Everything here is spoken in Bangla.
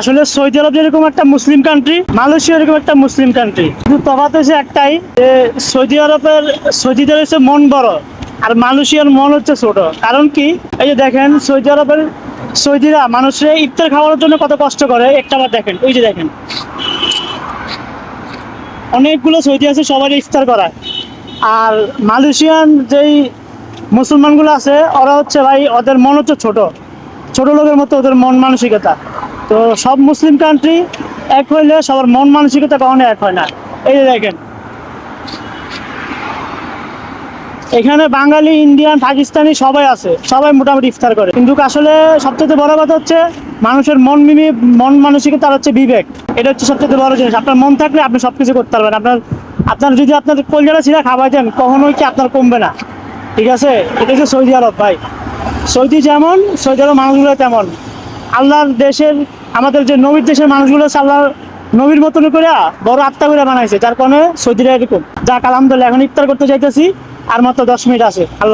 আসলে সৌদি আরব যেরকম একটা মুসলিম কান্ট্রি, মালয়েশিয়া এরকম একটা মুসলিম কান্ট্রি, কিন্তু তফাৎ হচ্ছে একটাই যে সৌদিদের হচ্ছে মন বড় আর মালয়েশিয়ার মন হচ্ছে ছোট। কারণ কি, এই যে দেখেন সৌদিরা মানুষের ইফতার খাওয়ানোর জন্য কত কষ্ট করে, একটা বার দেখেন, ওই যে দেখেন অনেকগুলো সৌদি আছে সবাই ইফতার করায়। আর মালয়েশিয়ান যেই মুসলমানগুলো আছে ওরা হচ্ছে ভাই, ওদের মন হচ্ছে ছোট, ছোট লোকের মতো ওদের মন মানসিকতা। তো সব মুসলিম কান্ট্রি এক হইলে সবার মন মানসিকতা কখনো এক হয় না। এই যে দেখেন এখানে বাঙালি, ইন্ডিয়ান, পাকিস্তানি সবাই আছে, সবাই মোটামুটি ইফতার করে। কিন্তু আসলে সবচেয়ে বড় কথা হচ্ছে মানুষের মন মানসিকতা আর হচ্ছে বিবেক। এটা হচ্ছে সবচেয়ে বড় জিনিস। আপনার মন থাকলে আপনি সবকিছু করতে পারবেন। আপনার যদি আপনার কলজাটা ছিঁড়া খাওয়াই দেন, কখনোই কি আপনার কমবে না। ঠিক আছে, এটা হচ্ছে সৌদি আরব ভাই। সৌদি আরব মানুষগুলো তেমন। আল্লাহর দেশের, আমাদের যে নবীর দেশের মানুষগুলো হচ্ছে আল্লাহর নবীর মতন করে বড় আত্মা করে বানাইছে, যার কারণে সৌদিরা এরকম। যাক আলহামদুলিল্লাহ, এখন ইফতার করতে যাইতেছি, আর মাত্র 10 মিনিট আছে। আল্লাহ।